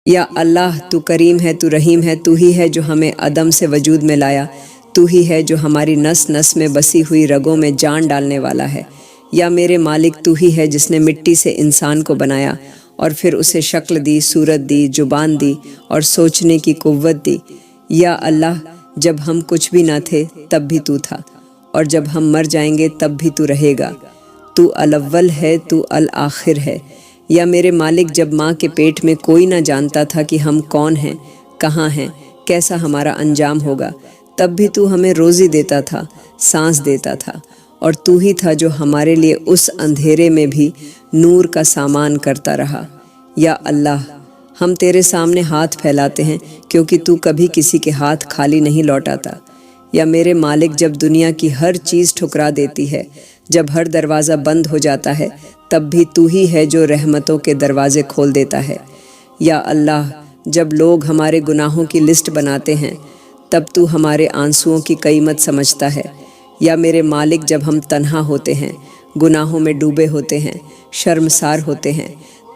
یا اللہ تو کریم ہے، تو رحیم ہے، تو ہی ہے جو ہمیں عدم سے وجود میں لایا، تو ہی ہے جو ہماری نس نس میں بسی ہوئی رگوں میں جان ڈالنے والا ہے۔ یا میرے مالک تو ہی ہے جس نے مٹی سے انسان کو بنایا اور پھر اسے شکل دی، صورت دی، زبان دی اور سوچنے کی قوت دی۔ یا اللہ جب ہم کچھ بھی نہ تھے تب بھی تو تھا، اور جب ہم مر جائیں گے تب بھی تو رہے گا۔ تو الاول ہے، تو الآخر ہے۔ یا میرے مالک جب ماں کے پیٹ میں کوئی نہ جانتا تھا کہ ہم کون ہیں، کہاں ہیں، کیسا ہمارا انجام ہوگا، تب بھی تو ہمیں روزی دیتا تھا، سانس دیتا تھا، اور تو ہی تھا جو ہمارے لیے اس اندھیرے میں بھی نور کا سامان کرتا رہا۔ یا اللہ ہم تیرے سامنے ہاتھ پھیلاتے ہیں کیونکہ تو کبھی کسی کے ہاتھ خالی نہیں لوٹاتا۔ یا میرے مالک جب دنیا کی ہر چیز ٹھکرا دیتی ہے، جب ہر دروازہ بند ہو جاتا ہے، تب بھی تو ہی ہے جو رحمتوں کے دروازے کھول دیتا ہے۔ یا اللہ جب لوگ ہمارے گناہوں کی لسٹ بناتے ہیں، تب تو ہمارے آنسوؤں کی قیمت سمجھتا ہے۔ یا میرے مالک جب ہم تنہا ہوتے ہیں، گناہوں میں ڈوبے ہوتے ہیں، شرمسار ہوتے ہیں،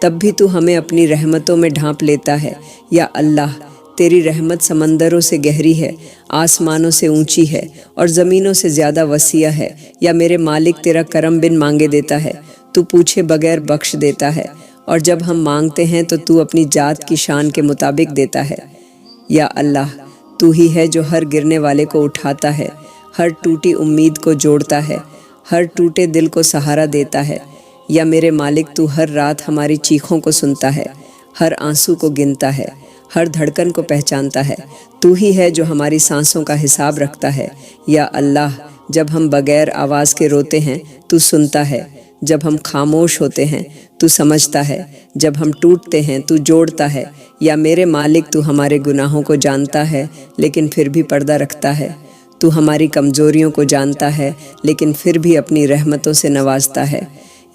تب بھی تو ہمیں اپنی رحمتوں میں ڈھانپ لیتا ہے۔ یا اللہ تیری رحمت سمندروں سے گہری ہے، آسمانوں سے اونچی ہے اور زمینوں سے زیادہ وسیع ہے۔ یا میرے مالک تیرا کرم بن مانگے دیتا ہے، تو پوچھے بغیر بخش دیتا ہے، اور جب ہم مانگتے ہیں تو اپنی ذات کی شان کے مطابق دیتا ہے۔ یا اللہ تو ہی ہے جو ہر گرنے والے کو اٹھاتا ہے، ہر ٹوٹی امید کو جوڑتا ہے، ہر ٹوٹے دل کو سہارا دیتا ہے۔ یا میرے مالک تو ہر رات ہماری چیخوں کو سنتا ہے، ہر آنسو کو گنتا ہے، ہر دھڑکن کو پہچانتا ہے۔ تو ہی ہے جو ہماری سانسوں کا حساب رکھتا ہے۔ یا اللہ جب ہم بغیر آواز کے روتے ہیں تو سنتا ہے، جب ہم خاموش ہوتے ہیں تو سمجھتا ہے، جب ہم ٹوٹتے ہیں تو جوڑتا ہے۔ یا میرے مالک تو ہمارے گناہوں کو جانتا ہے لیکن پھر بھی پردہ رکھتا ہے، تو ہماری کمزوریوں کو جانتا ہے لیکن پھر بھی اپنی رحمتوں سے نوازتا ہے۔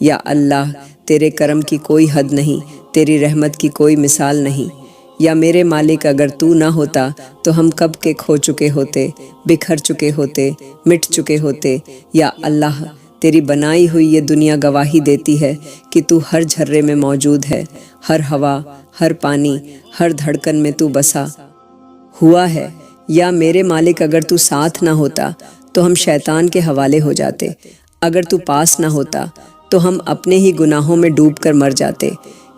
یا اللہ تیرے کرم کی کوئی حد نہیں، تیری رحمت کی کوئی مثال نہیں۔ یا میرے مالک اگر تو نہ ہوتا تو ہم کب کے کھو چکے ہوتے، بکھر چکے ہوتے، مٹ چکے ہوتے۔ یا اللہ تیری بنائی ہوئی یہ دنیا گواہی دیتی ہے کہ تو ہر جھرے میں موجود ہے، ہر ہوا، ہر پانی، ہر دھڑکن میں تو بسا ہوا ہے۔ یا میرے مالک اگر تو ساتھ نہ ہوتا تو ہم شیطان کے حوالے ہو جاتے، اگر تو پاس نہ ہوتا تو ہم اپنے ہی گناہوں میں ڈوب کر مر جاتے۔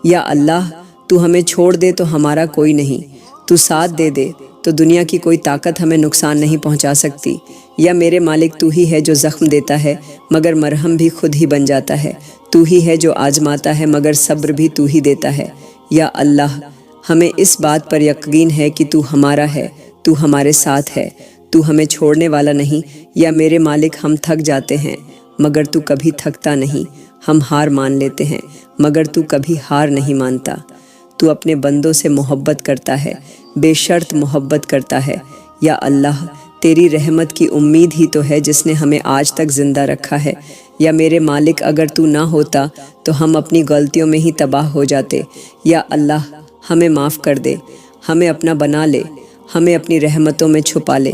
یا اللہ تو ہمیں چھوڑ دے تو ہمارا کوئی نہیں، تو ساتھ دے دے تو دنیا کی کوئی طاقت ہمیں نقصان نہیں پہنچا سکتی۔ یا میرے مالک تو ہی ہے جو زخم دیتا ہے مگر مرہم بھی خود ہی بن جاتا ہے، تو ہی ہے جو آزماتا ہے مگر صبر بھی تو ہی دیتا ہے۔ یا اللہ ہمیں اس بات پر یقین ہے کہ تو ہمارا ہے، تو ہمارے ساتھ ہے، تو ہمیں چھوڑنے والا نہیں۔ یا میرے مالک ہم تھک جاتے ہیں مگر تو کبھی تھکتا نہیں، ہم ہار مان لیتے ہیں مگر تو کبھی ہار نہیں مانتا۔ تو اپنے بندوں سے محبت کرتا ہے، بے شرط محبت کرتا ہے۔ یا اللہ تیری رحمت کی امید ہی تو ہے جس نے ہمیں آج تک زندہ رکھا ہے۔ یا میرے مالک اگر تو نہ ہوتا تو ہم اپنی غلطیوں میں ہی تباہ ہو جاتے۔ یا اللہ ہمیں معاف کر دے، ہمیں اپنا بنا لے، ہمیں اپنی رحمتوں میں چھپا لے،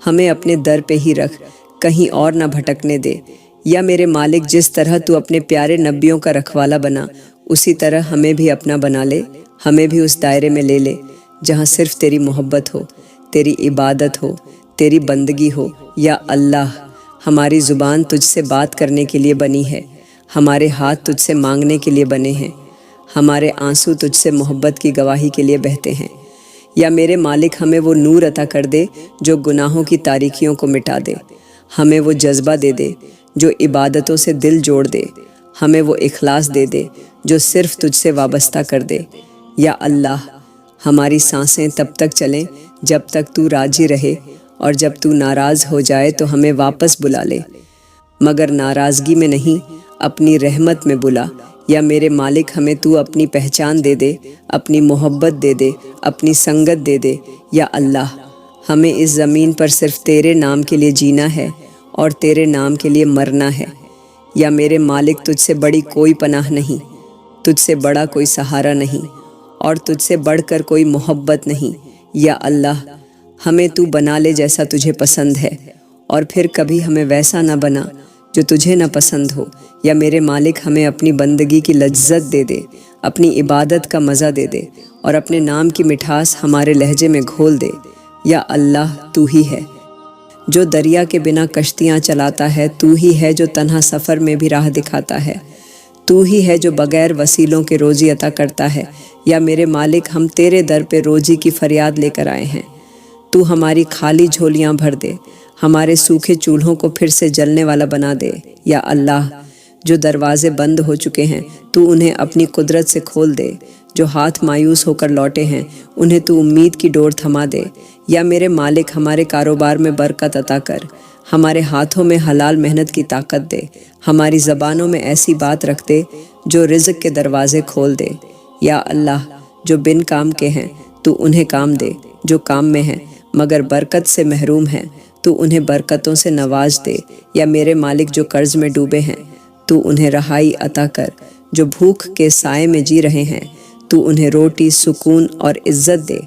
ہمیں اپنے در پہ ہی رکھ، کہیں اور نہ بھٹکنے دے۔ یا میرے مالک جس طرح تو اپنے پیارے نبیوں کا رکھوالا بنا، اسی طرح ہمیں بھی اپنا بنا لے، ہمیں بھی اس دائرے میں لے لے جہاں صرف تیری محبت ہو، تیری عبادت ہو، تیری بندگی ہو۔ یا اللہ ہماری زبان تجھ سے بات کرنے کے لیے بنی ہے، ہمارے ہاتھ تجھ سے مانگنے کے لیے بنے ہیں، ہمارے آنسو تجھ سے محبت کی گواہی کے لیے بہتے ہیں۔ یا میرے مالک ہمیں وہ نور عطا کر دے جو گناہوں کی تاریکیوں کو مٹا دے، ہمیں وہ جذبہ دے دے جو عبادتوں سے دل جوڑ دے، ہمیں وہ اخلاص دے دے جو صرف تجھ سے وابستہ کر دے۔ یا اللہ ہماری سانسیں تب تک چلیں جب تک تو راضی رہے، اور جب تو ناراض ہو جائے تو ہمیں واپس بلا لے، مگر ناراضگی میں نہیں، اپنی رحمت میں بلا۔ یا میرے مالک ہمیں تو اپنی پہچان دے دے، اپنی محبت دے دے، اپنی سنگت دے دے۔ یا اللہ ہمیں اس زمین پر صرف تیرے نام کے لیے جینا ہے اور تیرے نام کے لیے مرنا ہے۔ یا میرے مالک تجھ سے بڑی کوئی پناہ نہیں، تجھ سے بڑا کوئی سہارا نہیں، اور تجھ سے بڑھ کر کوئی محبت نہیں۔ یا اللہ ہمیں تو بنا لے جیسا تجھے پسند ہے، اور پھر کبھی ہمیں ویسا نہ بنا جو تجھے نہ پسند ہو۔ یا میرے مالک ہمیں اپنی بندگی کی لذت دے دے، اپنی عبادت کا مزہ دے دے اور اپنے نام کی مٹھاس ہمارے لہجے میں گھول دے۔ یا اللہ تو ہی ہے جو دریا کے بنا کشتیاں چلاتا ہے، تو ہی ہے جو تنہا سفر میں بھی راہ دکھاتا ہے، تو ہی ہے جو بغیر وسیلوں کے روزی عطا کرتا ہے۔ یا میرے مالک، ہم تیرے در پہ روزی کی فریاد لے کر آئے ہیں، تو ہماری خالی جھولیاں بھر دے، ہمارے سوکھے چولہوں کو پھر سے جلنے والا بنا دے۔ یا اللہ، جو دروازے بند ہو چکے ہیں تو انہیں اپنی قدرت سے کھول دے، جو ہاتھ مایوس ہو کر لوٹے ہیں انہیں تو امید کی ڈور تھما دے۔ یا میرے مالک، ہمارے کاروبار میں برکت عطا کر، ہمارے ہاتھوں میں حلال محنت کی طاقت دے، ہماری زبانوں میں ایسی بات رکھ دے جو رزق کے دروازے کھول دے۔ یا اللہ، جو بن کام کے ہیں تو انہیں کام دے، جو کام میں ہیں مگر برکت سے محروم ہیں تو انہیں برکتوں سے نواز دے۔ یا میرے مالک، جو قرض میں ڈوبے ہیں تو انہیں رہائی عطا کر، جو بھوک کے سائے میں جی رہے ہیں تو انہیں روٹی، سکون اور عزت دے۔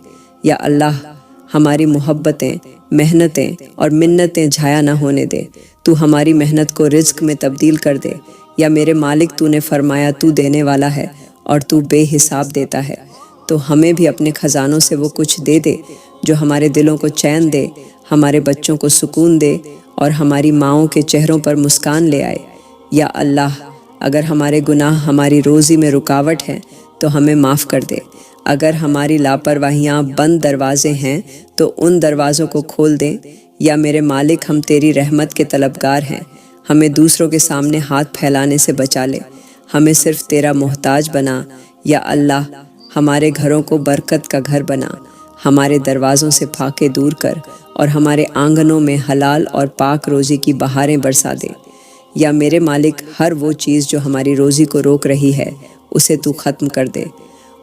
یا اللہ، ہماری محبتیں، محنتیں اور منتیں ضائع نہ ہونے دے، تو ہماری محنت کو رزق میں تبدیل کر دے۔ یا میرے مالک، تو نے فرمایا تو دینے والا ہے اور تو بے حساب دیتا ہے، تو ہمیں بھی اپنے خزانوں سے وہ کچھ دے دے جو ہمارے دلوں کو چین دے، ہمارے بچوں کو سکون دے اور ہماری ماؤں کے چہروں پر مسکان لے آئے۔ یا اللہ، اگر ہمارے گناہ ہماری روزی میں رکاوٹ ہیں تو ہمیں معاف کر دے، اگر ہماری لاپرواہیاں بند دروازے ہیں تو ان دروازوں کو کھول دے۔ یا میرے مالک، ہم تیری رحمت کے طلبگار ہیں، ہمیں دوسروں کے سامنے ہاتھ پھیلانے سے بچا لے، ہمیں صرف تیرا محتاج بنا۔ یا اللہ، ہمارے گھروں کو برکت کا گھر بنا، ہمارے دروازوں سے پھاکے دور کر اور ہمارے آنگنوں میں حلال اور پاک روزی کی بہاریں برسا دے۔ یا میرے مالک، ہر وہ چیز جو ہماری روزی کو روک رہی ہے اسے تو ختم کر دے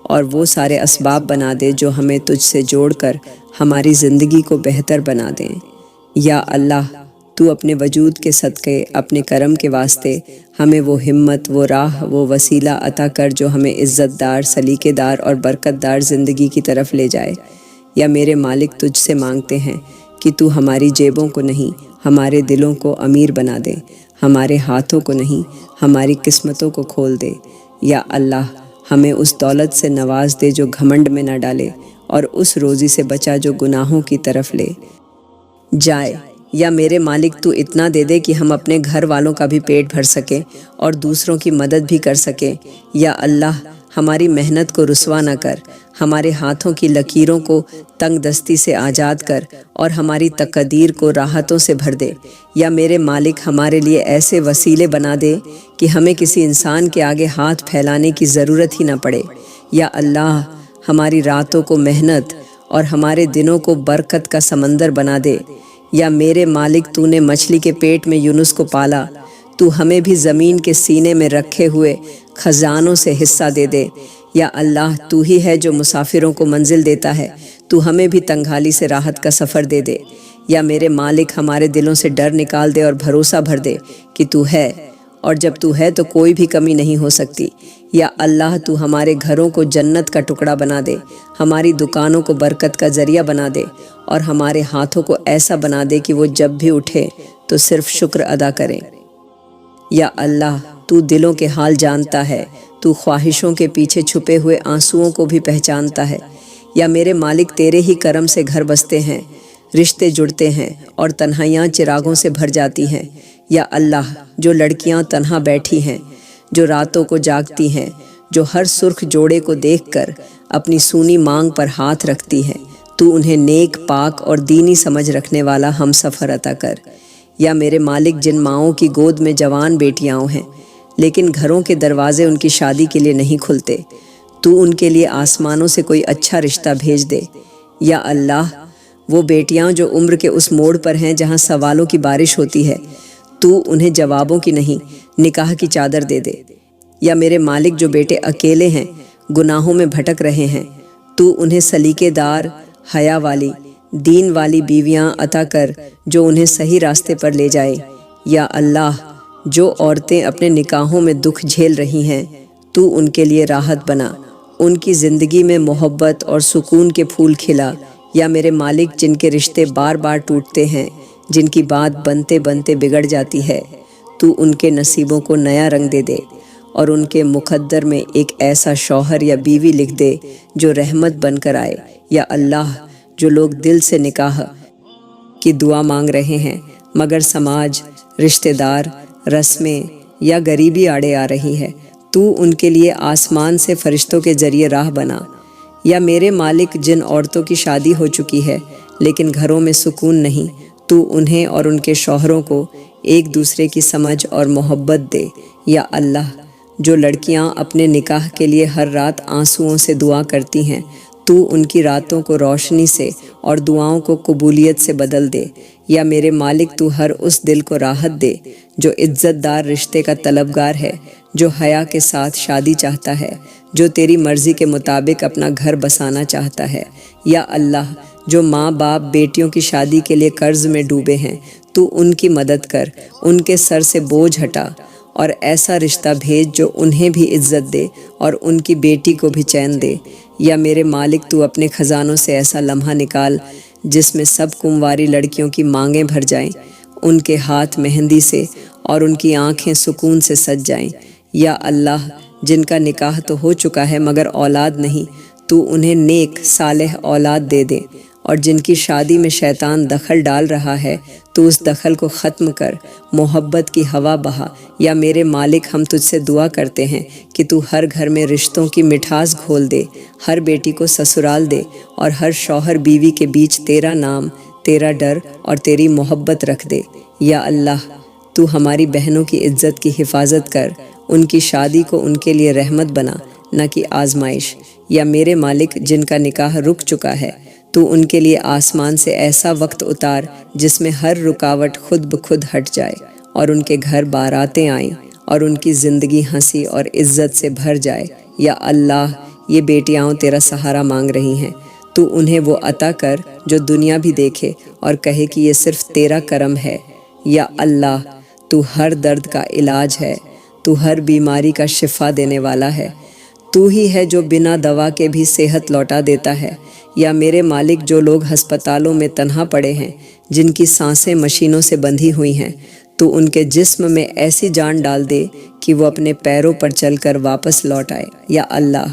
اور وہ سارے اسباب بنا دے جو ہمیں تجھ سے جوڑ کر ہماری زندگی کو بہتر بنا دیں۔ یا اللہ، تو اپنے وجود کے صدقے، اپنے کرم کے واسطے ہمیں وہ ہمت، وہ راہ، وہ وسیلہ عطا کر جو ہمیں عزت دار، سلیقے دار اور برکت دار زندگی کی طرف لے جائے۔ یا میرے مالک، تجھ سے مانگتے ہیں کہ تو ہماری جیبوں کو نہیں ہمارے دلوں کو امیر بنا دے، ہمارے ہاتھوں کو نہیں ہماری قسمتوں کو کھول دے۔ یا اللہ، ہمیں اس دولت سے نواز دے جو گھمنڈ میں نہ ڈالے، اور اس روزی سے بچا جو گناہوں کی طرف لے جائے۔ یا میرے مالک، تو اتنا دے دے کہ ہم اپنے گھر والوں کا بھی پیٹ بھر سکیں اور دوسروں کی مدد بھی کر سکیں۔ یا اللہ، ہماری محنت کو رسوا نہ کر، ہمارے ہاتھوں کی لکیروں کو تنگ دستی سے آزاد کر اور ہماری تقدیر کو راحتوں سے بھر دے۔ یا میرے مالک، ہمارے لیے ایسے وسیلے بنا دے کہ ہمیں کسی انسان کے آگے ہاتھ پھیلانے کی ضرورت ہی نہ پڑے۔ یا اللہ، ہماری راتوں کو محنت اور ہمارے دنوں کو برکت کا سمندر بنا دے۔ یا میرے مالک، تو نے مچھلی کے پیٹ میں یونس کو پالا، تو ہمیں بھی زمین کے سینے میں رکھے ہوئے خزانوں سے حصہ دے دے۔ یا اللہ، تو ہی ہے جو مسافروں کو منزل دیتا ہے، تو ہمیں بھی تنگھالی سے راحت کا سفر دے دے۔ یا میرے مالک، ہمارے دلوں سے ڈر نکال دے اور بھروسہ بھر دے کہ تو ہے، اور جب تو ہے تو کوئی بھی کمی نہیں ہو سکتی۔ یا اللہ، تو ہمارے گھروں کو جنت کا ٹکڑا بنا دے، ہماری دکانوں کو برکت کا ذریعہ بنا دے اور ہمارے ہاتھوں کو ایسا بنا دے کہ وہ جب بھی اٹھے تو صرف شکر ادا کریں۔ یا اللہ، تو دلوں کے حال جانتا ہے، تو خواہشوں کے پیچھے چھپے ہوئے آنسوؤں کو بھی پہچانتا ہے۔ یا میرے مالک، تیرے ہی کرم سے گھر بستے ہیں، رشتے جڑتے ہیں اور تنہائیاں چراغوں سے بھر جاتی ہیں۔ یا اللہ، جو لڑکیاں تنہا بیٹھی ہیں، جو راتوں کو جاگتی ہیں، جو ہر سرخ جوڑے کو دیکھ کر اپنی سونی مانگ پر ہاتھ رکھتی ہیں، تو انہیں نیک، پاک اور دینی سمجھ رکھنے والا ہم سفر عطا کر۔ یا میرے مالک، جن ماؤں کی گود میں جوان بیٹیاں ہیں لیکن گھروں کے دروازے ان کی شادی کے لیے نہیں کھلتے، تو ان کے لیے آسمانوں سے کوئی اچھا رشتہ بھیج دے۔ یا اللہ، وہ بیٹیاں جو عمر کے اس موڑ پر ہیں جہاں سوالوں کی بارش ہوتی ہے، تو انہیں جوابوں کی نہیں نکاح کی چادر دے دے۔ یا میرے مالک، جو بیٹے اکیلے ہیں، گناہوں میں بھٹک رہے ہیں، تو انہیں سلیقے دار، حیا والی، دین والی بیویاں عطا کر جو انہیں صحیح راستے پر لے جائے۔ یا اللہ، جو عورتیں اپنے نکاحوں میں دکھ جھیل رہی ہیں، تو ان کے لیے راحت بنا، ان کی زندگی میں محبت اور سکون کے پھول کھلا۔ یا میرے مالک، جن کے رشتے بار بار ٹوٹتے ہیں، جن کی بات بنتے بنتے بگڑ جاتی ہے، تو ان کے نصیبوں کو نیا رنگ دے دے اور ان کے مقدر میں ایک ایسا شوہر یا بیوی لکھ دے جو رحمت بن کر آئے۔ یا اللہ، جو لوگ دل سے نکاح کی دعا مانگ رہے ہیں مگر سماج، رشتہ دار، رسمیں یا غریبی آڑے آ رہی ہے، تو ان کے لیے آسمان سے فرشتوں کے ذریعے راہ بنا۔ یا میرے مالک، جن عورتوں کی شادی ہو چکی ہے لیکن گھروں میں سکون نہیں، تو انہیں اور ان کے شوہروں کو ایک دوسرے کی سمجھ اور محبت دے۔ یا اللہ، جو لڑکیاں اپنے نکاح کے لیے ہر رات آنسوؤں سے دعا کرتی ہیں، تو ان کی راتوں کو روشنی سے اور دعاؤں کو قبولیت سے بدل دے۔ یا میرے مالک، تو ہر اس دل کو راحت دے جو عزت دار رشتے کا طلبگار ہے، جو حیا کے ساتھ شادی چاہتا ہے، جو تیری مرضی کے مطابق اپنا گھر بسانا چاہتا ہے۔ یا اللہ، جو ماں باپ بیٹیوں کی شادی کے لیے قرض میں ڈوبے ہیں، تو ان کی مدد کر، ان کے سر سے بوجھ ہٹا، اور ایسا رشتہ بھیج جو انہیں بھی عزت دے اور ان کی بیٹی کو بھی چین دے۔ یا میرے مالک، تو اپنے خزانوں سے ایسا لمحہ نکال جس میں سب کنواری لڑکیوں کی مانگیں بھر جائیں، ان کے ہاتھ مہندی سے اور ان کی آنکھیں سکون سے سج جائیں۔ یا اللہ، جن کا نکاح تو ہو چکا ہے مگر اولاد نہیں، تو انہیں نیک صالح اولاد دے دے، اور جن کی شادی میں شیطان دخل ڈال رہا ہے تو اس دخل کو ختم کر، محبت کی ہوا بہا۔ یا میرے مالک، ہم تجھ سے دعا کرتے ہیں کہ تو ہر گھر میں رشتوں کی مٹھاس گھول دے، ہر بیٹی کو سسرال دے، اور ہر شوہر بیوی کے بیچ تیرا نام، تیرا ڈر اور تیری محبت رکھ دے۔ یا اللہ، تو ہماری بہنوں کی عزت کی حفاظت کر، ان کی شادی کو ان کے لیے رحمت بنا، نہ کہ آزمائش۔ یا میرے مالک، جن کا نکاح رک چکا ہے، تو ان کے لیے آسمان سے ایسا وقت اتار جس میں ہر رکاوٹ خود بخود ہٹ جائے، اور ان کے گھر باراتیں آئیں، اور ان کی زندگی ہنسی اور عزت سے بھر جائے۔ یا اللہ، یہ بیٹیاں تیرا سہارا مانگ رہی ہیں، تو انہیں وہ عطا کر جو دنیا بھی دیکھے اور کہے کہ یہ صرف تیرا کرم ہے۔ یا اللہ، تو ہر درد کا علاج ہے، تو ہر بیماری کا شفا دینے والا ہے، تو ہی ہے جو بنا دوا کے بھی صحت لوٹا دیتا ہے۔ یا میرے مالک، جو لوگ ہسپتالوں میں تنہا پڑے ہیں، جن کی سانسیں مشینوں سے بندھی ہوئی ہیں، تو ان کے جسم میں ایسی جان ڈال دے کہ وہ اپنے پیروں پر چل کر واپس لوٹ آئے۔ یا اللہ،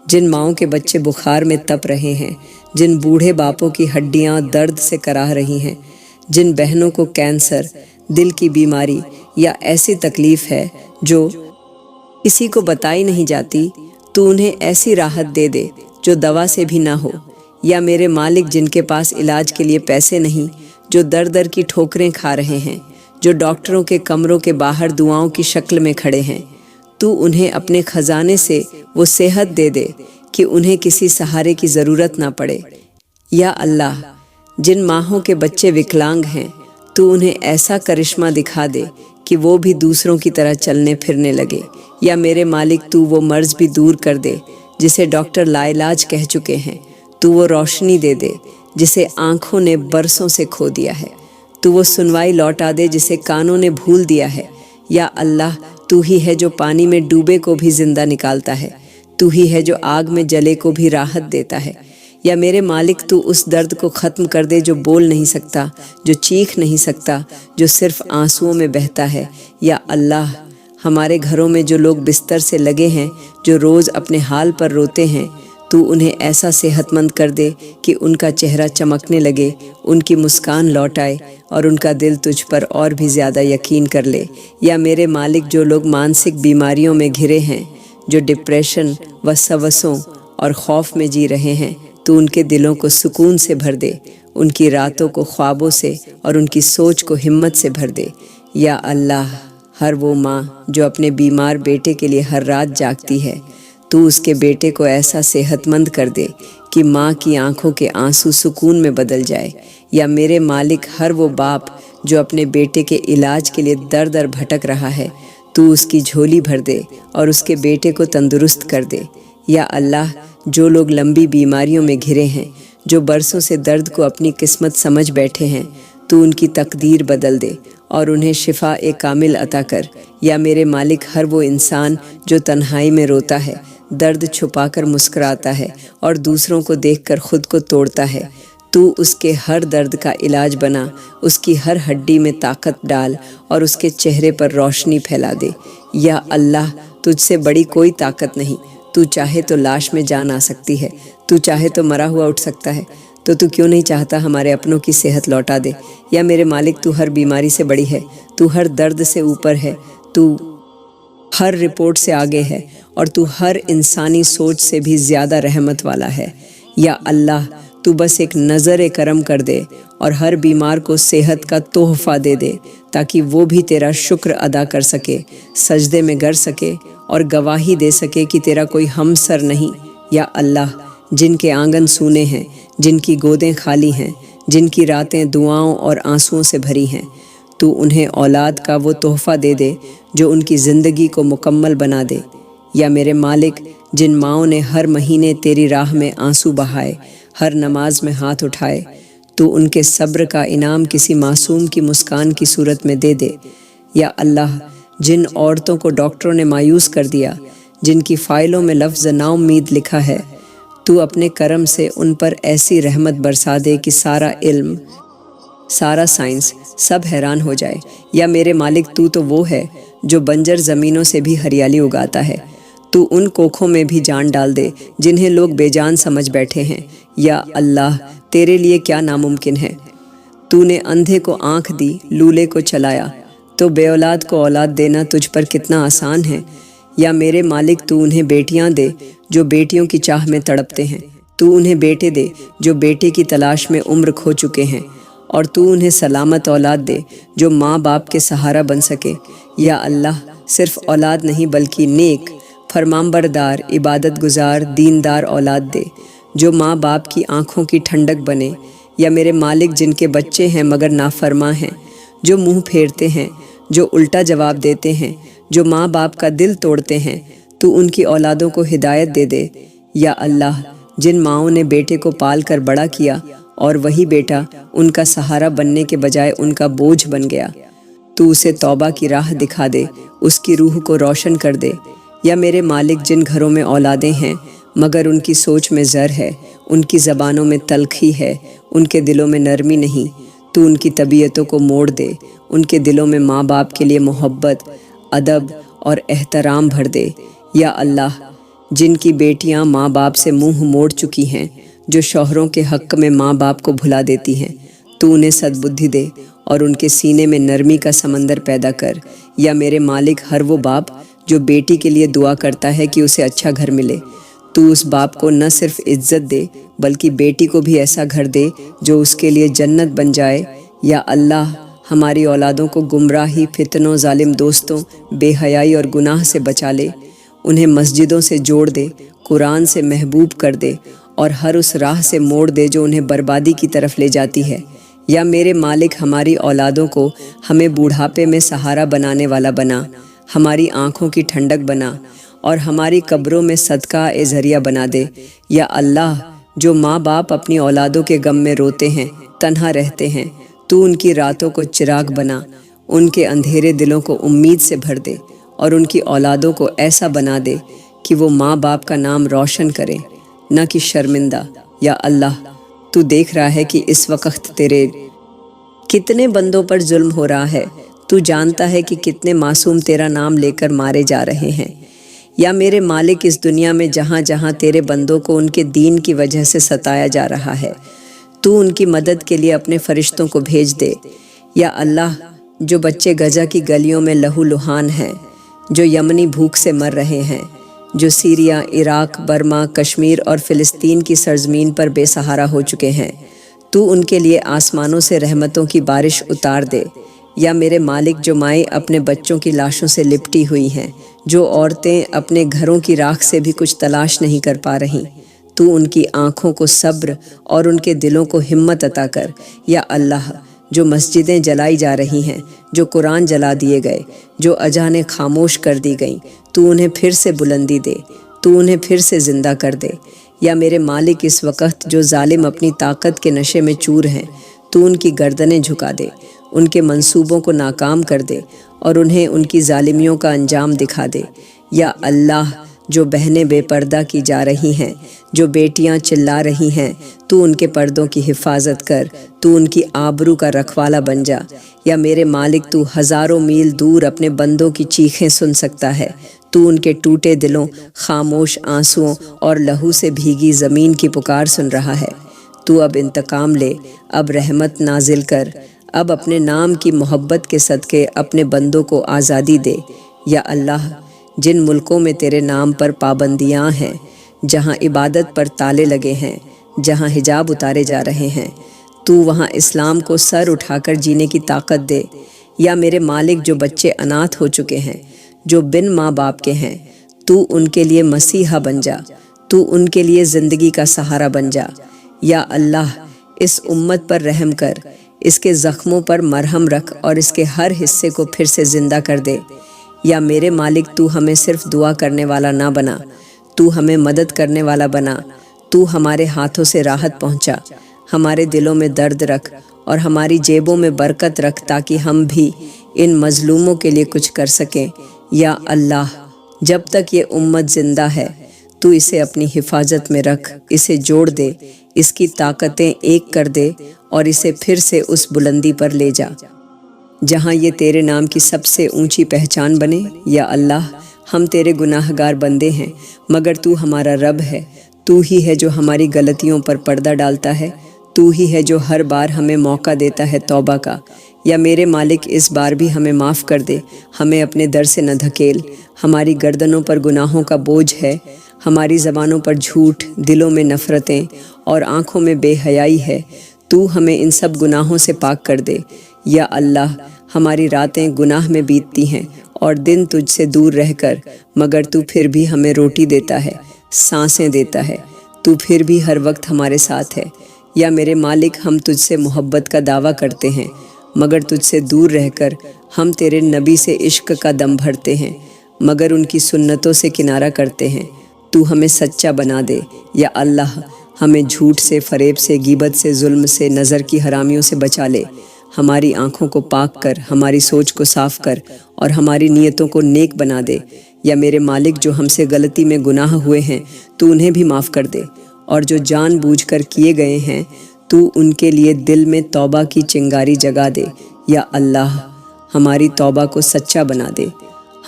جن ماؤں کے بچے بخار میں تپ رہے ہیں، جن بوڑھے باپوں کی ہڈیاں درد سے کراہ رہی ہیں، جن بہنوں کو کینسر، دل کی بیماری یا ایسی تکلیف ہے جو کسی کو بتائی نہیں جاتی، تو انہیں ایسی راحت دے دے جو دوا سے بھی نہ ہو۔ یا میرے مالک، جن کے پاس علاج کے لیے پیسے نہیں، جو در در کی ٹھوکریں کھا رہے ہیں، جو ڈاکٹروں کے کمروں کے باہر دعاؤں کی شکل میں کھڑے ہیں، تو انہیں اپنے خزانے سے وہ صحت دے دے کہ انہیں کسی سہارے کی ضرورت نہ پڑے۔ یا اللہ، جن ماہوں کے بچے وکلانگ ہیں، تو انہیں ایسا کرشمہ دکھا دے کہ وہ بھی دوسروں کی طرح چلنے پھرنے لگے۔ یا میرے مالک، تو وہ مرض بھی دور کر دے جسے ڈاکٹر لا علاج کہہ چکے ہیں، تو وہ روشنی دے دے جسے آنکھوں نے برسوں سے کھو دیا ہے، تو وہ سنوائی لوٹا دے جسے کانوں نے بھول دیا ہے۔ یا اللہ، تو ہی ہے جو پانی میں ڈوبے کو بھی زندہ نکالتا ہے، تو ہی ہے جو آگ میں جلے کو بھی راحت دیتا ہے۔ یا میرے مالک، تو اس درد کو ختم کر دے جو بول نہیں سکتا، جو چیخ نہیں سکتا، جو صرف آنسوؤں میں بہتا ہے۔ یا اللہ، ہمارے گھروں میں جو لوگ بستر سے لگے ہیں، جو روز اپنے حال پر روتے ہیں، تو انہیں ایسا صحت مند کر دے کہ ان کا چہرہ چمکنے لگے، ان کی مسکان لوٹ آئے، اور ان کا دل تجھ پر اور بھی زیادہ یقین کر لے۔ یا میرے مالک، جو لوگ مانسک بیماریوں میں گھرے ہیں، جو ڈپریشن، وسوسوں اور خوف میں جی رہے ہیں، تو ان کے دلوں کو سکون سے بھر دے، ان کی راتوں کو خوابوں سے اور ان کی سوچ کو ہمت سے بھر دے۔ یا اللہ، ہر وہ ماں جو اپنے بیمار بیٹے کے لیے ہر رات جاگتی ہے، تو اس کے بیٹے کو ایسا صحت مند کر دے کہ ماں کی آنکھوں کے آنسو سکون میں بدل جائے۔ یا میرے مالک، ہر وہ باپ جو اپنے بیٹے کے علاج کے لیے در در بھٹک رہا ہے، تو اس کی جھولی بھر دے اور اس کے بیٹے کو تندرست کر دے۔ یا اللہ، جو لوگ لمبی بیماریوں میں گھرے ہیں، جو برسوں سے درد کو اپنی قسمت سمجھ بیٹھے ہیں، تو ان کی تقدیر بدل دے اور انہیں شفا کامل عطا کر۔ یا میرے مالک، ہر وہ انسان جو تنہائی میں روتا ہے، درد چھپا کر مسکراتا ہے اور دوسروں کو دیکھ کر خود کو توڑتا ہے، تو اس کے ہر درد کا علاج بنا، اس کی ہر ہڈی میں طاقت ڈال اور اس کے چہرے پر روشنی پھیلا دے۔ یا اللہ، تجھ سے بڑی کوئی طاقت نہیں۔ تو چاہے تو لاش میں جان آ سکتی ہے، تو چاہے تو مرا ہوا اٹھ سکتا ہے، تو کیوں نہیں چاہتا ہمارے اپنوں کی صحت لوٹا دے؟ یا میرے مالک تو ہر بیماری سے بڑی ہے، تو ہر درد سے اوپر ہے، تو ہر رپورٹ سے آگے ہے، اور تو ہر انسانی سوچ سے بھی زیادہ رحمت والا ہے۔ یا اللہ، تو بس ایک نظر کرم کر دے اور ہر بیمار کو صحت کا تحفہ دے دے، تاکہ وہ بھی تیرا شکر ادا کر سکے، سجدے میں گر سکے اور گواہی دے سکے کہ تیرا کوئی ہمسر نہیں۔ یا اللہ، جن کے آنگن سونے ہیں، جن کی گودیں خالی ہیں، جن کی راتیں دعاؤں اور آنسوؤں سے بھری ہیں، تو انہیں اولاد کا وہ تحفہ دے دے جو ان کی زندگی کو مکمل بنا دے۔ یا میرے مالک، جن ماؤں نے ہر مہینے تیری راہ میں آنسو بہائے، ہر نماز میں ہاتھ اٹھائے، تو ان کے صبر کا انعام کسی معصوم کی مسکان کی صورت میں دے دے۔ یا اللہ، جن عورتوں کو ڈاکٹروں نے مایوس کر دیا، جن کی فائلوں میں لفظ نا امید لکھا ہے، تو اپنے کرم سے ان پر ایسی رحمت برسا دے کہ سارا علم، سارا سائنس سب حیران ہو جائے۔ یا میرے مالک، تو وہ ہے جو بنجر زمینوں سے بھی ہریالی اگاتا ہے، تو ان کوکھوں میں بھی جان ڈال دے جنہیں لوگ بے جان سمجھ بیٹھے ہیں۔ یا اللہ، تیرے لیے کیا ناممکن ہے؟ تو نے اندھے کو آنکھ دی، لولے کو چلایا، تو بے اولاد کو اولاد دینا تجھ پر کتنا آسان ہے۔ یا میرے مالک، تو انہیں بیٹیاں دے جو بیٹیوں کی چاہ میں تڑپتے ہیں، تو انہیں بیٹے دے جو بیٹے کی تلاش میں عمر کھو چکے ہیں، اور تو انہیں سلامت اولاد دے جو ماں باپ کے سہارا بن سکے۔ یا اللہ، صرف اولاد نہیں بلکہ نیک، فرمانبردار، عبادت گزار، دیندار اولاد دے جو ماں باپ کی آنکھوں کی ٹھنڈک بنے۔ یا میرے مالک، جن کے بچے ہیں مگر نافرماں ہیں، جو منہ پھیرتے ہیں، جو الٹا جواب دیتے ہیں، جو ماں باپ کا دل توڑتے ہیں، تو ان کی اولادوں کو ہدایت دے دے۔ یا اللہ، جن ماؤں نے بیٹے کو پال کر بڑا کیا اور وہی بیٹا ان کا سہارا بننے کے بجائے ان کا بوجھ بن گیا، تو اسے توبہ کی راہ دکھا دے، اس کی روح کو روشن کر دے۔ یا میرے مالک، جن گھروں میں اولادیں ہیں مگر ان کی سوچ میں زر ہے، ان کی زبانوں میں تلخی ہے، ان کے دلوں میں نرمی نہیں، تو ان کی طبیعتوں کو موڑ دے، ان کے دلوں میں ماں باپ کے لیے محبت، ادب اور احترام بھر دے۔ یا اللہ، جن کی بیٹیاں ماں باپ سے منہ موڑ چکی ہیں، جو شوہروں کے حق میں ماں باپ کو بھلا دیتی ہیں، تو انہیں سدبدھی دے اور ان کے سینے میں نرمی کا سمندر پیدا کر۔ یا میرے مالک، ہر وہ باپ جو بیٹی کے لیے دعا کرتا ہے کہ اسے اچھا گھر ملے، تو اس باپ کو نہ صرف عزت دے بلکہ بیٹی کو بھی ایسا گھر دے جو اس کے لیے جنت بن جائے۔ یا اللہ، ہماری اولادوں کو گمراہی، فتنوں، ظالم دوستوں، بے حیائی اور گناہ سے بچا لے، انہیں مسجدوں سے جوڑ دے، قرآن سے محبوب کر دے اور ہر اس راہ سے موڑ دے جو انہیں بربادی کی طرف لے جاتی ہے۔ یا میرے مالک، ہماری اولادوں کو ہمیں بوڑھاپے میں سہارا بنانے والا بنا، ہماری آنکھوں کی ٹھنڈک بنا اور ہماری قبروں میں صدقہ ذریعہ بنا دے۔ یا اللہ، جو ماں باپ اپنی اولادوں کے غم میں روتے ہیں، تنہا رہتے ہیں، تو ان کی راتوں کو چراغ بنا، ان کے اندھیرے دلوں کو امید سے بھر دے اور ان کی اولادوں کو ایسا بنا دے کہ وہ ماں باپ کا نام روشن کریں، نہ کہ شرمندہ۔ یا اللہ، تو دیکھ رہا ہے کہ اس وقت تیرے کتنے بندوں پر ظلم ہو رہا ہے، تو جانتا ہے کہ کتنے معصوم تیرا نام لے کر مارے جا رہے ہیں۔ یا میرے مالک، اس دنیا میں جہاں جہاں تیرے بندوں کو ان کے دین کی وجہ سے ستایا جا رہا ہے، تو ان کی مدد کے لیے اپنے فرشتوں کو بھیج دے۔ یا اللہ، جو بچے غزہ کی گلیوں میں لہو لہان ہیں، جو یمنی بھوک سے مر رہے ہیں، جو سیریا، عراق، برما، کشمیر اور فلسطین کی سرزمین پر بے سہارا ہو چکے ہیں، تو ان کے لیے آسمانوں سے رحمتوں کی بارش اتار دے۔ یا میرے مالک، جو مائیں اپنے بچوں کی لاشوں سے لپٹی ہوئی ہیں، جو عورتیں اپنے گھروں کی راکھ سے بھی کچھ تلاش نہیں کر پا رہیں، تو ان کی آنکھوں کو صبر اور ان کے دلوں کو ہمت عطا کر۔ یا اللہ، جو مسجدیں جلائی جا رہی ہیں، جو قرآن جلا دیے گئے، جو اذانیں خاموش کر دی گئیں، تو انہیں پھر سے بلندی دے، تو انہیں پھر سے زندہ کر دے۔ یا میرے مالک، اس وقت جو ظالم اپنی طاقت کے نشے میں چور ہیں، تو ان کی گردنیں جھکا دے، ان کے منصوبوں کو ناکام کر دے اور انہیں ان کی ظالمیوں کا انجام دکھا دے۔ یا اللہ، جو بہنیں بے پردہ کی جا رہی ہیں، جو بیٹیاں چلا رہی ہیں، تو ان کے پردوں کی حفاظت کر، تو ان کی آبرو کا رکھوالا بن جا۔ یا میرے مالک، تو ہزاروں میل دور اپنے بندوں کی چیخیں سن سکتا ہے، تو ان کے ٹوٹے دلوں، خاموش آنسوؤں اور لہو سے بھیگی زمین کی پکار سن رہا ہے۔ تو اب انتقام لے، اب رحمت نازل کر، اب اپنے نام کی محبت کے صدقے اپنے بندوں کو آزادی دے۔ یا اللہ، جن ملکوں میں تیرے نام پر پابندیاں ہیں، جہاں عبادت پر تالے لگے ہیں، جہاں حجاب اتارے جا رہے ہیں، تو وہاں اسلام کو سر اٹھا کر جینے کی طاقت دے۔ یا میرے مالک، جو بچے اناتھ ہو چکے ہیں، جو بن ماں باپ کے ہیں، تو ان کے لیے مسیحا بن جا، تو ان کے لیے زندگی کا سہارا بن جا۔ یا اللہ، اس امت پر رحم کر، اس کے زخموں پر مرہم رکھ اور اس کے ہر حصے کو پھر سے زندہ کر دے۔ یا میرے مالک، تو ہمیں صرف دعا کرنے والا نہ بنا، تو ہمیں مدد کرنے والا بنا۔ تو ہمارے ہاتھوں سے راحت پہنچا، ہمارے دلوں میں درد رکھ اور ہماری جیبوں میں برکت رکھ، تاکہ ہم بھی ان مظلوموں کے لیے کچھ کر سکیں۔ یا اللہ، جب تک یہ امت زندہ ہے، تو اسے اپنی حفاظت میں رکھ، اسے جوڑ دے، اس کی طاقتیں ایک کر دے اور اسے پھر سے اس بلندی پر لے جا جہاں یہ تیرے نام کی سب سے اونچی پہچان بنے۔ یا اللہ، ہم تیرے گناہ گار بندے ہیں، مگر تو ہمارا رب ہے۔ تو ہی ہے جو ہماری غلطیوں پر پردہ ڈالتا ہے، تو ہی ہے جو ہر بار ہمیں موقع دیتا ہے توبہ کا۔ یا میرے مالک، اس بار بھی ہمیں معاف کر دے، ہمیں اپنے در سے نہ دھکیل۔ ہماری گردنوں پر گناہوں کا بوجھ ہے، ہماری زبانوں پر جھوٹ، دلوں میں نفرتیں اور آنکھوں میں بے حیائی ہے۔ تو ہمیں ان سب گناہوں سے پاک کر دے۔ یا اللہ، ہماری راتیں گناہ میں بیتتی ہیں اور دن تجھ سے دور رہ کر، مگر تو پھر بھی ہمیں روٹی دیتا ہے، سانسیں دیتا ہے، تو پھر بھی ہر وقت ہمارے ساتھ ہے۔ یا میرے مالک، ہم تجھ سے محبت کا دعویٰ کرتے ہیں، مگر تجھ سے دور رہ کر ہم تیرے نبی سے عشق کا دم بھرتے ہیں، مگر ان کی سنتوں سے کنارہ کرتے ہیں۔ تو ہمیں سچا بنا دے۔ یا اللہ، ہمیں جھوٹ سے، فریب سے، غیبت سے، ظلم سے، نظر کی حرامیوں سے بچا لے۔ ہماری آنکھوں کو پاک کر، ہماری سوچ کو صاف کر اور ہماری نیتوں کو نیک بنا دے۔ یا میرے مالک، جو ہم سے غلطی میں گناہ ہوئے ہیں، تو انہیں بھی معاف کر دے، اور جو جان بوجھ کر کیے گئے ہیں، تو ان کے لیے دل میں توبہ کی چنگاری جگا دے۔ یا اللہ، ہماری توبہ کو سچا بنا دے،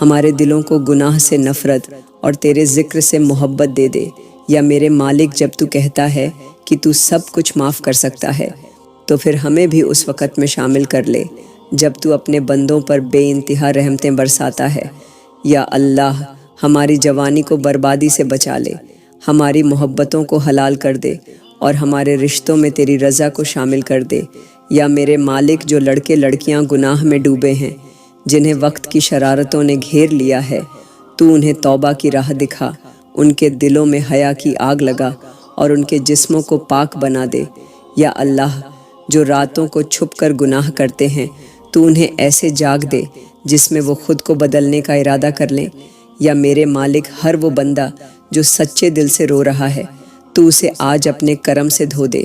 ہمارے دلوں کو گناہ سے نفرت اور تیرے ذکر سے محبت دے دے۔ یا میرے مالک، جب تو کہتا ہے کہ تو سب کچھ معاف کر سکتا ہے، تو پھر ہمیں بھی اس وقت میں شامل کر لے جب تو اپنے بندوں پر بے انتہا رحمتیں برساتا ہے۔ یا اللہ، ہماری جوانی کو بربادی سے بچا لے، ہماری محبتوں کو حلال کر دے اور ہمارے رشتوں میں تیری رضا کو شامل کر دے۔ یا میرے مالک، جو لڑکے لڑکیاں گناہ میں ڈوبے ہیں، جنہیں وقت کی شرارتوں نے گھیر لیا ہے، تو انہیں توبہ کی راہ دکھا، ان کے دلوں میں حیا کی آگ لگا اور ان کے جسموں کو پاک بنا دے۔ یا اللہ، جو راتوں کو چھپ کر گناہ کرتے ہیں، تو انہیں ایسے جاگ دے جس میں وہ خود کو بدلنے کا ارادہ کر لیں۔ یا میرے مالک، ہر وہ بندہ جو سچے دل سے رو رہا ہے، تو اسے آج اپنے کرم سے دھو دے،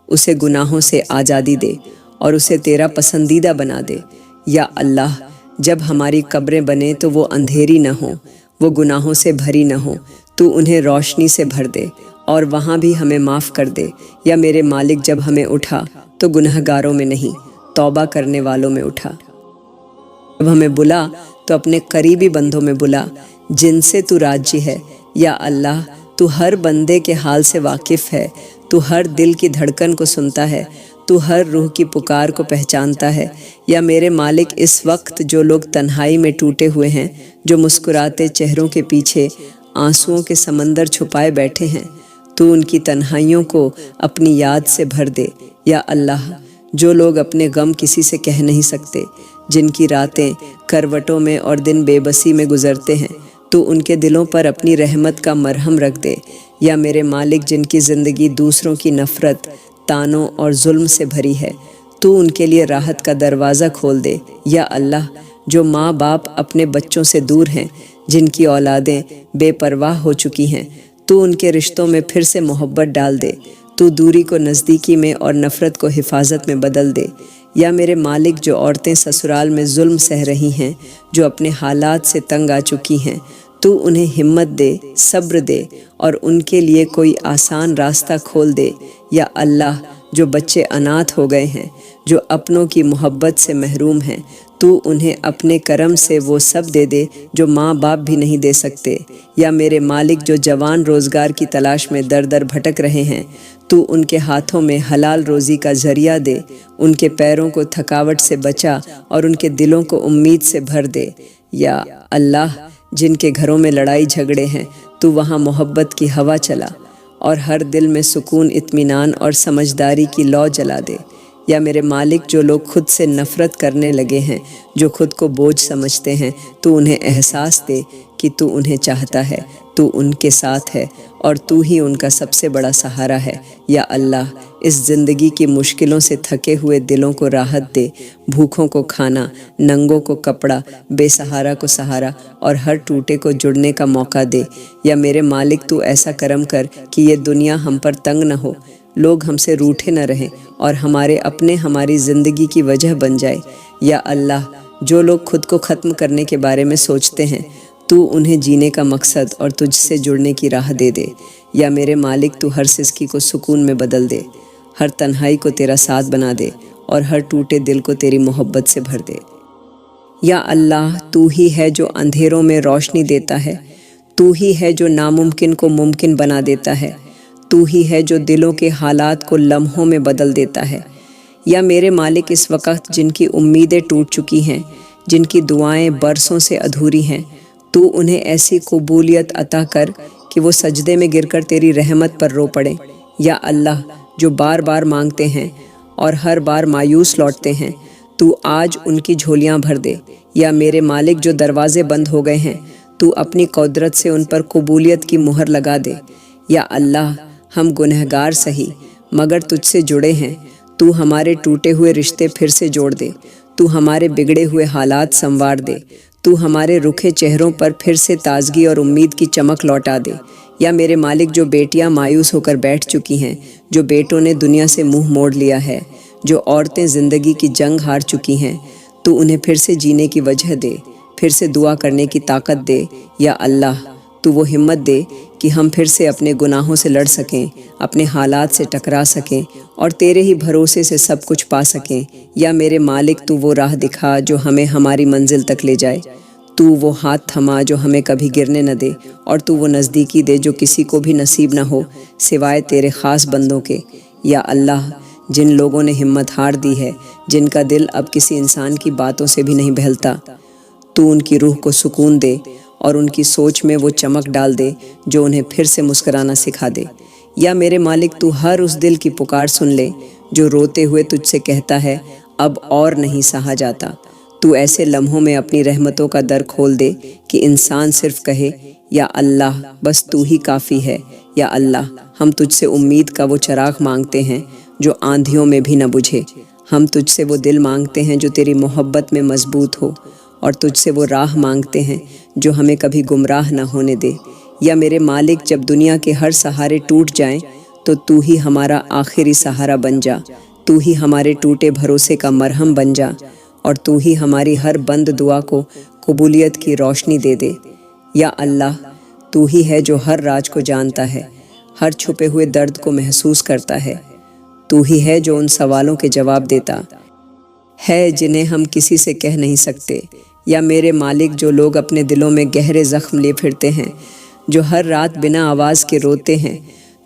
اسے گناہوں سے آزادی دے اور اسے تیرا پسندیدہ بنا دے۔ یا اللہ، جب ہماری قبریں بنیں تو وہ اندھیری نہ ہوں، وہ گناہوں سے بھری نہ ہوں، تو انہیں روشنی سے بھر دے اور وہاں بھی ہمیں معاف کر دے۔ یا میرے مالک، جب ہمیں اٹھا تو گنہگاروں میں نہیں، توبہ کرنے والوں میں اٹھا۔ جب ہمیں بلا تو اپنے قریبی بندوں میں بلا، جن سے تو راضی ہے۔ یا اللہ، تو ہر بندے کے حال سے واقف ہے، تو ہر دل کی دھڑکن کو سنتا ہے، تو ہر روح کی پکار کو پہچانتا ہے۔ یا میرے مالک، اس وقت جو لوگ تنہائی میں ٹوٹے ہوئے ہیں، جو مسکراتے چہروں کے پیچھے آنسوؤں کے سمندر چھپائے بیٹھے ہیں، تو ان کی تنہائیوں کو اپنی یاد سے بھر دے۔ یا اللہ، جو لوگ اپنے غم کسی سے کہہ نہیں سکتے، جن کی راتیں کروٹوں میں اور دن بے بسی میں گزرتے ہیں، تو ان کے دلوں پر اپنی رحمت کا مرہم رکھ دے۔ یا میرے مالک، جن کی زندگی دوسروں کی نفرت، تانوں اور ظلم سے بھری ہے، تو ان کے لیے راحت کا دروازہ کھول دے۔ یا اللہ، جو ماں باپ اپنے بچوں سے دور ہیں، جن کی اولادیں بے پرواہ ہو چکی ہیں، تو ان کے رشتوں میں پھر سے محبت ڈال دے، تو دوری کو نزدیکی میں اور نفرت کو حفاظت میں بدل دے۔ یا میرے مالک، جو عورتیں سسرال میں ظلم سہ رہی ہیں، جو اپنے حالات سے تنگ آ چکی ہیں، تو انہیں ہمت دے، صبر دے اور ان کے لیے کوئی آسان راستہ کھول دے۔ یا اللہ، جو بچے اناتھ ہو گئے ہیں، جو اپنوں کی محبت سے محروم ہیں، تو انہیں اپنے کرم سے وہ سب دے دے جو ماں باپ بھی نہیں دے سکتے۔ یا میرے مالک جو جوان روزگار کی تلاش میں در در بھٹک رہے ہیں، تو ان کے ہاتھوں میں حلال روزی کا ذریعہ دے، ان کے پیروں کو تھکاوٹ سے بچا اور ان کے دلوں کو امید سے بھر دے۔ یا اللہ، جن کے گھروں میں لڑائی جھگڑے ہیں، تو وہاں محبت کی ہوا چلا اور ہر دل میں سکون، اطمینان اور سمجھداری کی لو جلا دے۔ یا میرے مالک، جو لوگ خود سے نفرت کرنے لگے ہیں، جو خود کو بوجھ سمجھتے ہیں، تو انہیں احساس دے کہ تو انہیں چاہتا ہے، تو ان کے ساتھ ہے اور تو ہی ان کا سب سے بڑا سہارا ہے۔ یا اللہ، اس زندگی کی مشکلوں سے تھکے ہوئے دلوں کو راحت دے، بھوکھوں کو کھانا، ننگوں کو کپڑا، بے سہارا کو سہارا اور ہر ٹوٹے کو جڑنے کا موقع دے۔ یا میرے مالک، تو ایسا کرم کر کہ یہ دنیا ہم پر تنگ نہ ہو، لوگ ہم سے روٹھے نہ رہیں اور ہمارے اپنے ہماری زندگی کی وجہ بن جائے۔ یا اللہ، جو لوگ خود کو ختم کرنے کے بارے میں سوچتے ہیں، تو انہیں جینے کا مقصد اور تجھ سے جڑنے کی راہ دے دے۔ یا میرے مالک، تو ہر سسکی کو سکون میں بدل دے، ہر تنہائی کو تیرا ساتھ بنا دے اور ہر ٹوٹے دل کو تیری محبت سے بھر دے۔ یا اللہ، تو ہی ہے جو اندھیروں میں روشنی دیتا ہے، تو ہی ہے جو ناممکن کو ممکن بنا دیتا ہے، تو ہی ہے جو دلوں کے حالات کو لمحوں میں بدل دیتا ہے۔ یا میرے مالک، اس وقت جن کی امیدیں ٹوٹ چکی ہیں، جن کی دعائیں برسوں سے ادھوری ہیں، تو انہیں ایسی قبولیت عطا کر کہ وہ سجدے میں گر کر تیری رحمت پر رو پڑیں۔ یا اللہ، جو بار بار مانگتے ہیں اور ہر بار مایوس لوٹتے ہیں، تو آج ان کی جھولیاں بھر دے۔ یا میرے مالک، جو دروازے بند ہو گئے ہیں، تو اپنی قدرت سے ان پر قبولیت کی مہر لگا دے۔ یا اللہ، ہم گنہگار سہی مگر تجھ سے جڑے ہیں، تو ہمارے ٹوٹے ہوئے رشتے پھر سے جوڑ دے، تو ہمارے بگڑے ہوئے حالات سنوار دے، تو ہمارے رکھے چہروں پر پھر سے تازگی اور امید کی چمک لوٹا دے۔ یا میرے مالک، جو بیٹیاں مایوس ہو کر بیٹھ چکی ہیں، جو بیٹوں نے دنیا سے منہ موڑ لیا ہے، جو عورتیں زندگی کی جنگ ہار چکی ہیں، تو انہیں پھر سے جینے کی وجہ دے، پھر سے دعا کرنے کی طاقت دے۔ یا اللہ، تو وہ ہمت دے کہ ہم پھر سے اپنے گناہوں سے لڑ سکیں، اپنے حالات سے ٹکرا سکیں اور تیرے ہی بھروسے سے سب کچھ پا سکیں۔ یا میرے مالک، تو وہ راہ دکھا جو ہمیں ہماری منزل تک لے جائے، تو وہ ہاتھ تھما جو ہمیں کبھی گرنے نہ دے، اور تو وہ نزدیکی دے جو کسی کو بھی نصیب نہ ہو سوائے تیرے خاص بندوں کے۔ یا اللہ، جن لوگوں نے ہمت ہار دی ہے، جن کا دل اب کسی انسان کی باتوں سے بھی نہیں بہلتا، تو ان کی روح کو سکون دے اور ان کی سوچ میں وہ چمک ڈال دے جو انہیں پھر سے مسکرانا سکھا دے۔ یا میرے مالک، تو ہر اس دل کی پکار سن لے جو روتے ہوئے تجھ سے کہتا ہے اب اور نہیں سہا جاتا۔ تو ایسے لمحوں میں اپنی رحمتوں کا در کھول دے کہ انسان صرف کہے یا اللہ، بس تو ہی کافی ہے۔ یا اللہ، ہم تجھ سے امید کا وہ چراغ مانگتے ہیں جو آندھیوں میں بھی نہ بجھے، ہم تجھ سے وہ دل مانگتے ہیں جو تیری محبت میں مضبوط ہو، اور تجھ سے وہ راہ مانگتے ہیں جو ہمیں کبھی گمراہ نہ ہونے دے۔ یا میرے مالک، جب دنیا کے ہر سہارے ٹوٹ جائیں تو ہی ہمارا آخری سہارا بن جا، تو ہی ہمارے ٹوٹے بھروسے کا مرہم بن جا، اور تو ہی ہماری ہر بند دعا کو قبولیت کی روشنی دے دے۔ یا اللہ، تو ہی ہے جو ہر راز کو جانتا ہے، ہر چھپے ہوئے درد کو محسوس کرتا ہے، تو ہی ہے جو ان سوالوں کے جواب دیتا ہے جنہیں ہم کسی سے کہہ نہیں سکتے۔ یا میرے مالک، جو لوگ اپنے دلوں میں گہرے زخم لے پھرتے ہیں، جو ہر رات بنا آواز کے روتے ہیں،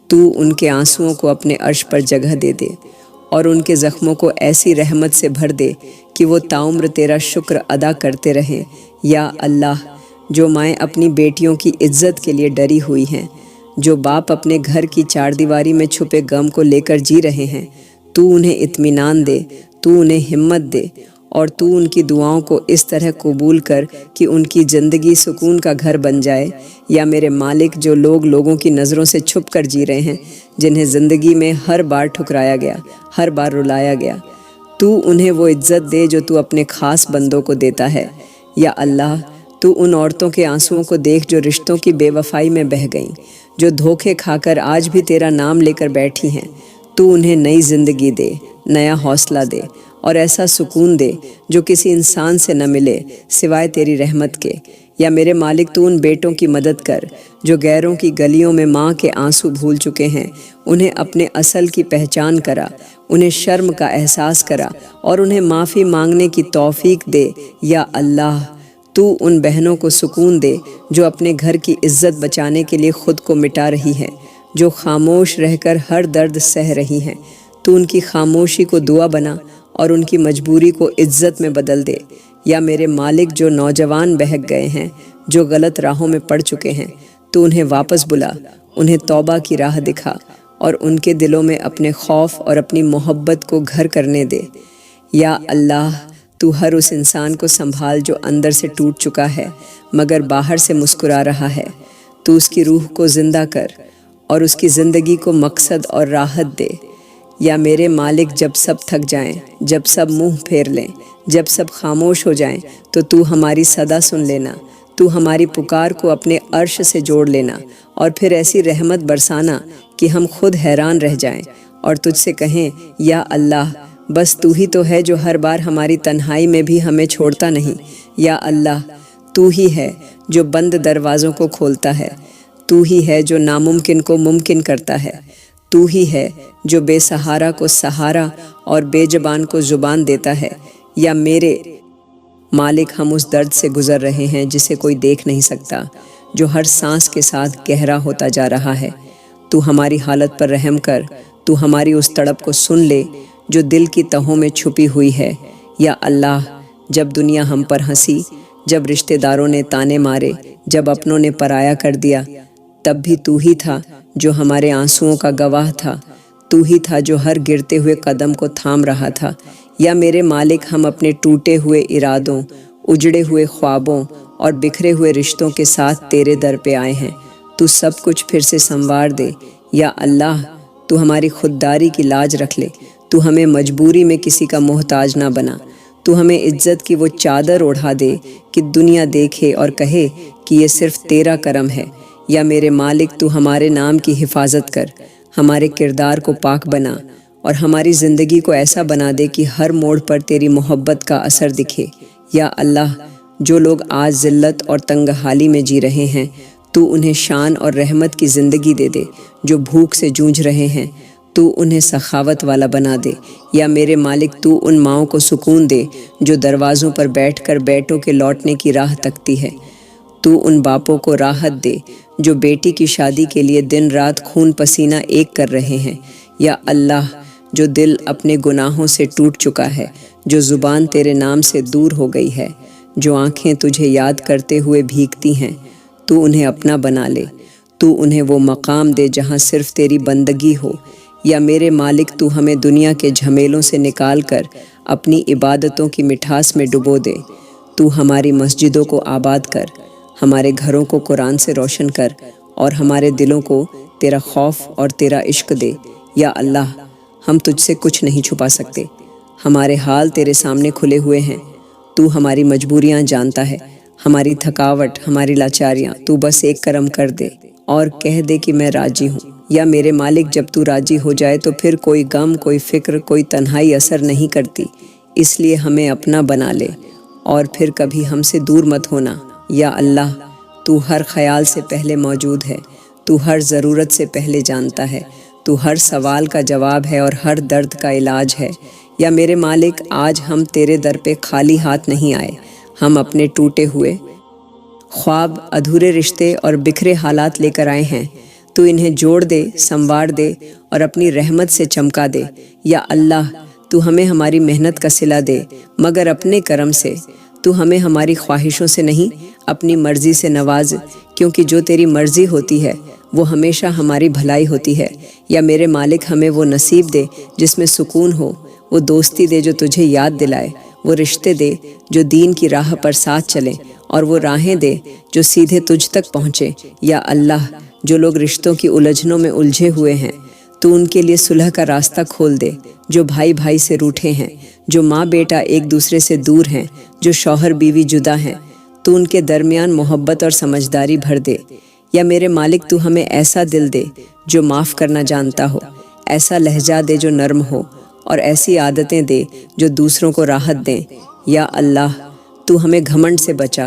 تو ان کے آنسوؤں کو اپنے عرش پر جگہ دے دے اور ان کے زخموں کو ایسی رحمت سے بھر دے کہ وہ تاعمر تیرا شکر ادا کرتے رہیں۔ یا اللہ، جو مائیں اپنی بیٹیوں کی عزت کے لیے ڈری ہوئی ہیں، جو باپ اپنے گھر کی چار دیواری میں چھپے غم کو لے کر جی رہے ہیں، تو انہیں اطمینان دے، تو انہیں ہمت دے، اور تو ان کی دعاؤں کو اس طرح قبول کر کہ ان کی زندگی سکون کا گھر بن جائے۔ یا میرے مالک، جو لوگ لوگوں کی نظروں سے چھپ کر جی رہے ہیں، جنہیں زندگی میں ہر بار ٹھکرایا گیا، ہر بار رلایا گیا، تو انہیں وہ عزت دے جو تو اپنے خاص بندوں کو دیتا ہے۔ یا اللہ، تو ان عورتوں کے آنسوؤں کو دیکھ جو رشتوں کی بے وفائی میں بہہ گئیں، جو دھوکے کھا کر آج بھی تیرا نام لے کر بیٹھی ہیں، تو انہیں نئی زندگی دے، نیا حوصلہ دے اور ایسا سکون دے جو کسی انسان سے نہ ملے سوائے تیری رحمت کے۔ یا میرے مالک تو ان بیٹوں کی مدد کر جو غیروں کی گلیوں میں ماں کے آنسو بھول چکے ہیں، انہیں اپنے اصل کی پہچان کرا، انہیں شرم کا احساس کرا اور انہیں معافی مانگنے کی توفیق دے۔ یا اللہ تو ان بہنوں کو سکون دے جو اپنے گھر کی عزت بچانے کے لیے خود کو مٹا رہی ہیں، جو خاموش رہ کر ہر درد سہ رہی ہیں۔ تو ان کی خاموشی کو دعا بنا اور ان کی مجبوری کو عزت میں بدل دے۔ یا میرے مالک جو نوجوان بہک گئے ہیں، جو غلط راہوں میں پڑ چکے ہیں، تو انہیں واپس بلا، انہیں توبہ کی راہ دکھا اور ان کے دلوں میں اپنے خوف اور اپنی محبت کو گھر کرنے دے۔ یا اللہ تو ہر اس انسان کو سنبھال جو اندر سے ٹوٹ چکا ہے مگر باہر سے مسکرا رہا ہے۔ تو اس کی روح کو زندہ کر اور اس کی زندگی کو مقصد اور راحت دے۔ یا میرے مالک جب سب تھک جائیں، جب سب منہ پھیر لیں، جب سب خاموش ہو جائیں تو ہماری صدا سن لینا، تو ہماری پکار کو اپنے عرش سے جوڑ لینا اور پھر ایسی رحمت برسانا کہ ہم خود حیران رہ جائیں اور تجھ سے کہیں یا اللہ بس تو ہی تو ہے جو ہر بار ہماری تنہائی میں بھی ہمیں چھوڑتا نہیں۔ یا اللہ تو ہی ہے جو بند دروازوں کو کھولتا ہے، تو ہی ہے جو ناممکن کو ممکن کرتا ہے، تو ہی ہے جو بے سہارا کو سہارا اور بے زبان کو زبان دیتا ہے۔ یا میرے مالک ہم اس درد سے گزر رہے ہیں جسے کوئی دیکھ نہیں سکتا، جو ہر سانس کے ساتھ گہرا ہوتا جا رہا ہے۔ تو ہماری حالت پر رحم کر، تو ہماری اس تڑپ کو سن لے جو دل کی تہوں میں چھپی ہوئی ہے۔ یا اللہ جب دنیا ہم پر ہنسی، جب رشتہ داروں نے تانے مارے، جب اپنوں نے پرایا کر دیا، تب بھی تو ہی تھا جو ہمارے آنسوؤں کا گواہ تھا، تو ہی تھا جو ہر گرتے ہوئے قدم کو تھام رہا تھا۔ یا میرے مالک ہم اپنے ٹوٹے ہوئے ارادوں، اجڑے ہوئے خوابوں اور بکھرے ہوئے رشتوں کے ساتھ تیرے در پہ آئے ہیں، تو سب کچھ پھر سے سنوار دے۔ یا اللہ تو ہماری خودداری کی لاج رکھ لے، تو ہمیں مجبوری میں کسی کا محتاج نہ بنا، تو ہمیں عزت کی وہ چادر اوڑھا دے کہ دنیا دیکھے اور کہے کہ یہ صرف تیرا کرم ہے۔ یا میرے مالک تو ہمارے نام کی حفاظت کر، ہمارے کردار کو پاک بنا اور ہماری زندگی کو ایسا بنا دے کہ ہر موڑ پر تیری محبت کا اثر دکھے۔ یا اللہ جو لوگ آج ذلت اور تنگ حالی میں جی رہے ہیں، تو انہیں شان اور رحمت کی زندگی دے دے، جو بھوک سے جونجھ رہے ہیں تو انہیں سخاوت والا بنا دے۔ یا میرے مالک تو ان ماؤں کو سکون دے جو دروازوں پر بیٹھ کر بیٹوں کے لوٹنے کی راہ تکتی ہے، تو ان باپوں کو راحت دے جو بیٹی کی شادی کے لیے دن رات خون پسینہ ایک کر رہے ہیں۔ یا اللہ جو دل اپنے گناہوں سے ٹوٹ چکا ہے، جو زبان تیرے نام سے دور ہو گئی ہے، جو آنکھیں تجھے یاد کرتے ہوئے بھیگتی ہیں، تو انہیں اپنا بنا لے، تو انہیں وہ مقام دے جہاں صرف تیری بندگی ہو۔ یا میرے مالک تو ہمیں دنیا کے جھمیلوں سے نکال کر اپنی عبادتوں کی مٹھاس میں ڈبو دے، تو ہماری مسجدوں کو آباد کر، ہمارے گھروں کو قرآن سے روشن کر اور ہمارے دلوں کو تیرا خوف اور تیرا عشق دے۔ یا اللہ ہم تجھ سے کچھ نہیں چھپا سکتے، ہمارے حال تیرے سامنے کھلے ہوئے ہیں، تو ہماری مجبوریاں جانتا ہے، ہماری تھکاوٹ، ہماری لاچاریاں، تو بس ایک کرم کر دے اور کہہ دے کہ میں راضی ہوں۔ یا میرے مالک جب تو راضی ہو جائے تو پھر کوئی غم، کوئی فکر، کوئی تنہائی اثر نہیں کرتی، اس لیے ہمیں اپنا بنا لے اور پھر کبھی ہم سے دور مت ہونا۔ یا اللہ تو ہر خیال سے پہلے موجود ہے، تو ہر ضرورت سے پہلے جانتا ہے، تو ہر سوال کا جواب ہے اور ہر درد کا علاج ہے۔ یا میرے مالک آج ہم تیرے در پہ خالی ہاتھ نہیں آئے، ہم اپنے ٹوٹے ہوئے خواب، ادھورے رشتے اور بکھرے حالات لے کر آئے ہیں، تو انہیں جوڑ دے، سنوار دے اور اپنی رحمت سے چمکا دے۔ یا اللہ تو ہمیں ہماری محنت کا صلہ دے مگر اپنے کرم سے، تو ہمیں ہماری خواہشوں سے نہیں اپنی مرضی سے نواز، کیونکہ جو تیری مرضی ہوتی ہے وہ ہمیشہ ہماری بھلائی ہوتی ہے۔ یا میرے مالک ہمیں وہ نصیب دے جس میں سکون ہو، وہ دوستی دے جو تجھے یاد دلائے، وہ رشتے دے جو دین کی راہ پر ساتھ چلیں اور وہ راہیں دے جو سیدھے تجھ تک پہنچے۔ یا اللہ جو لوگ رشتوں کی الجھنوں میں الجھے ہوئے ہیں تو ان کے لیے صلح کا راستہ کھول دے، جو بھائی بھائی سے روٹھے ہیں، جو ماں بیٹا ایک دوسرے سے دور ہیں، جو شوہر بیوی جدا ہیں، تو ان کے درمیان محبت اور سمجھداری بھر دے۔ یا میرے مالک تو ہمیں ایسا دل دے جو معاف کرنا جانتا ہو، ایسا لہجہ دے جو نرم ہو اور ایسی عادتیں دے جو دوسروں کو راحت دیں۔ یا اللہ تو ہمیں گھمنڈ سے بچا،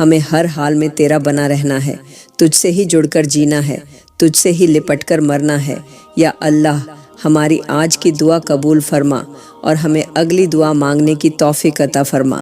ہمیں ہر حال میں تیرا بنا رہنا ہے، تجھ سے ہی جڑ کر جینا ہے، تجھ سے ہی لپٹ کر مرنا ہے۔ یا اللہ، ہماری آج کی دعا قبول فرما اور ہمیں اگلی دعا مانگنے کی توفیق عطا فرما۔